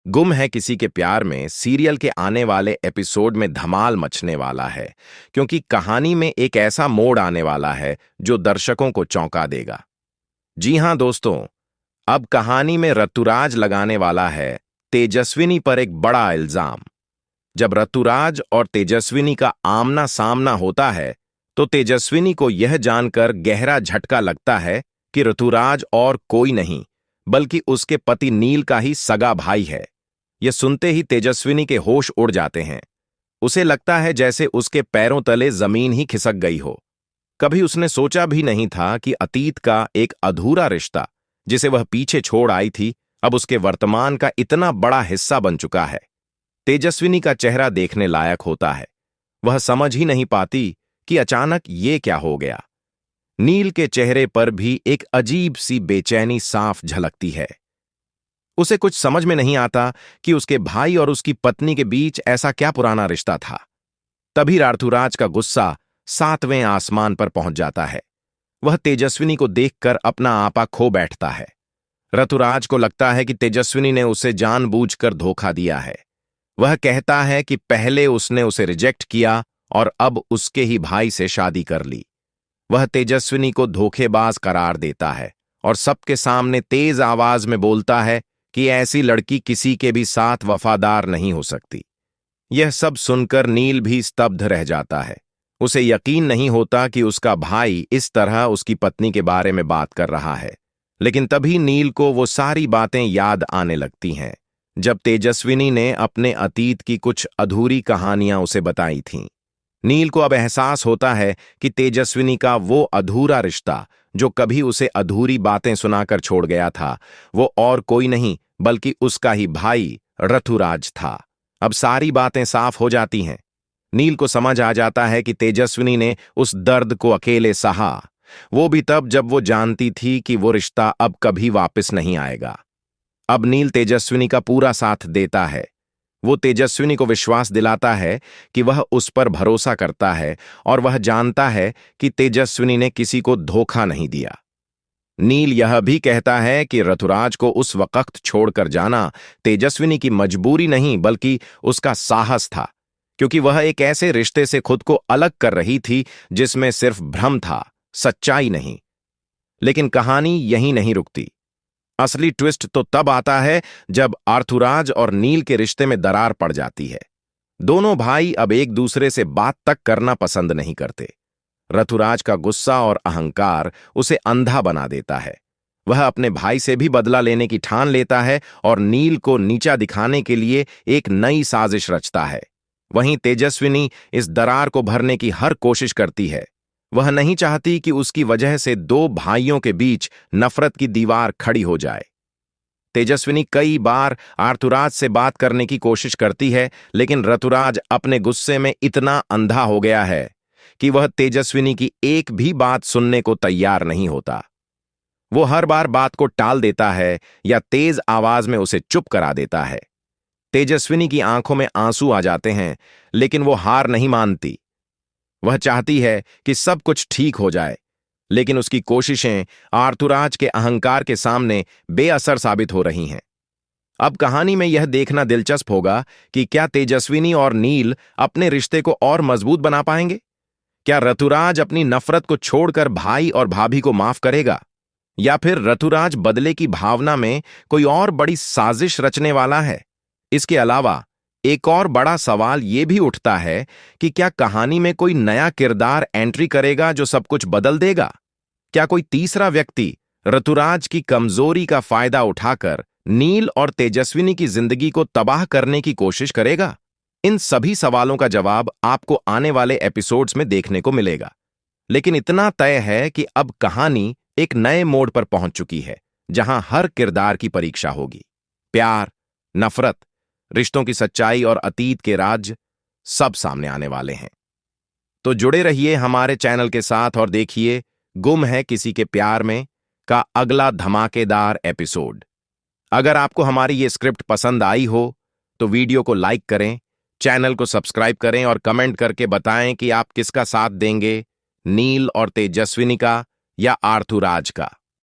गुम है किसी के प्यार में सीरियल के आने वाले एपिसोड में धमाल मचने वाला है, क्योंकि कहानी में एक ऐसा मोड़ आने वाला है जो दर्शकों को चौंका देगा। जी हां दोस्तों, अब कहानी में ऋतुराज लगाने वाला है तेजस्विनी पर एक बड़ा इल्जाम। जब ऋतुराज और तेजस्विनी का आमना सामना होता है तो तेजस्विनी को यह जानकर गहरा झटका लगता है कि ऋतुराज और कोई नहीं बल्कि उसके पति नील का ही सगा भाई है। यह सुनते ही तेजस्विनी के होश उड़ जाते हैं। उसे लगता है जैसे उसके पैरों तले जमीन ही खिसक गई हो। कभी उसने सोचा भी नहीं था कि अतीत का एक अधूरा रिश्ता जिसे वह पीछे छोड़ आई थी, अब उसके वर्तमान का इतना बड़ा हिस्सा बन चुका है। तेजस्विनी का चेहरा देखने लायक होता है। वह समझ ही नहीं पाती कि अचानक ये क्या हो गया। नील के चेहरे पर भी एक अजीब सी बेचैनी साफ झलकती है। उसे कुछ समझ में नहीं आता कि उसके भाई और उसकी पत्नी के बीच ऐसा क्या पुराना रिश्ता था। तभी ऋतुराज का गुस्सा 7वें आसमान पर पहुंच जाता है। वह तेजस्विनी को देखकर अपना आपा खो बैठता है। ऋतुराज को लगता है कि तेजस्विनी ने उसे जानबूझकर धोखा दिया है। वह कहता है कि पहले उसने उसे रिजेक्ट किया और अब उसके ही भाई से शादी कर ली। वह तेजस्विनी को धोखेबाज करार देता है और सबके सामने तेज आवाज में बोलता है कि ऐसी लड़की किसी के भी साथ वफादार नहीं हो सकती। यह सब सुनकर नील भी स्तब्ध रह जाता है। उसे यकीन नहीं होता कि उसका भाई इस तरह उसकी पत्नी के बारे में बात कर रहा है। लेकिन तभी नील को वो सारी बातें याद आने लगती हैं जब तेजस्विनी ने अपने अतीत की कुछ अधूरी कहानियां उसे बताई थीं। नील को अब एहसास होता है कि तेजस्विनी का वो अधूरा रिश्ता जो कभी उसे अधूरी बातें सुनाकर छोड़ गया था, वो और कोई नहीं बल्कि उसका ही भाई ऋतुराज था। अब सारी बातें साफ हो जाती हैं। नील को समझ आ जाता है कि तेजस्विनी ने उस दर्द को अकेले सहा, वो भी तब जब वो जानती थी कि वो रिश्ता अब कभी वापस नहीं आएगा। अब नील तेजस्विनी का पूरा साथ देता है। वो तेजस्विनी को विश्वास दिलाता है कि वह उस पर भरोसा करता है और वह जानता है कि तेजस्विनी ने किसी को धोखा नहीं दिया। नील यह भी कहता है कि ऋतुराज को उस वक्त छोड़कर जाना तेजस्विनी की मजबूरी नहीं बल्कि उसका साहस था, क्योंकि वह एक ऐसे रिश्ते से खुद को अलग कर रही थी जिसमें सिर्फ भ्रम था, सच्चाई नहीं। लेकिन कहानी यहीं नहीं रुकती। असली ट्विस्ट तो तब आता है जब ऋतुराज और नील के रिश्ते में दरार पड़ जाती है। दोनों भाई अब एक दूसरे से बात तक करना पसंद नहीं करते। ऋतुराज का गुस्सा और अहंकार उसे अंधा बना देता है। वह अपने भाई से भी बदला लेने की ठान लेता है और नील को नीचा दिखाने के लिए एक नई साजिश रचता है। वहीं तेजस्विनी इस दरार को भरने की हर कोशिश करती है। वह नहीं चाहती कि उसकी वजह से दो भाइयों के बीच नफरत की दीवार खड़ी हो जाए। तेजस्विनी कई बार ऋतुराज से बात करने की कोशिश करती है, लेकिन ऋतुराज अपने गुस्से में इतना अंधा हो गया है कि वह तेजस्विनी की एक भी बात सुनने को तैयार नहीं होता। वो हर बार बात को टाल देता है या तेज आवाज में उसे चुप करा देता है। तेजस्विनी की आंखों में आंसू आ जाते हैं, लेकिन वो हार नहीं मानती। वह चाहती है कि सब कुछ ठीक हो जाए, लेकिन उसकी कोशिशें ऋतुराज के अहंकार के सामने बेअसर साबित हो रही हैं। अब कहानी में यह देखना दिलचस्प होगा कि क्या तेजस्विनी और नील अपने रिश्ते को और मजबूत बना पाएंगे। क्या ऋतुराज अपनी नफरत को छोड़कर भाई और भाभी को माफ करेगा, या फिर ऋतुराज बदले की भावना में कोई और बड़ी साजिश रचने वाला है। इसके अलावा एक और बड़ा सवाल यह भी उठता है कि क्या कहानी में कोई नया किरदार एंट्री करेगा जो सब कुछ बदल देगा। क्या कोई तीसरा व्यक्ति ऋतुराज की कमजोरी का फायदा उठाकर नील और तेजस्विनी की जिंदगी को तबाह करने की कोशिश करेगा। इन सभी सवालों का जवाब आपको आने वाले एपिसोड्स में देखने को मिलेगा। लेकिन इतना तय है कि अब कहानी एक नए मोड़ पर पहुंच चुकी है, जहां हर किरदार की परीक्षा होगी। प्यार, नफरत, रिश्तों की सच्चाई और अतीत के राज सब सामने आने वाले हैं। तो जुड़े रहिए हमारे चैनल के साथ और देखिए गुम है किसी के प्यार में का अगला धमाकेदार एपिसोड। अगर आपको हमारी ये स्क्रिप्ट पसंद आई हो तो वीडियो को लाइक करें, चैनल को सब्सक्राइब करें और कमेंट करके बताएं कि आप किसका साथ देंगे, नील और तेजस्विनी का या ऋतुराज का।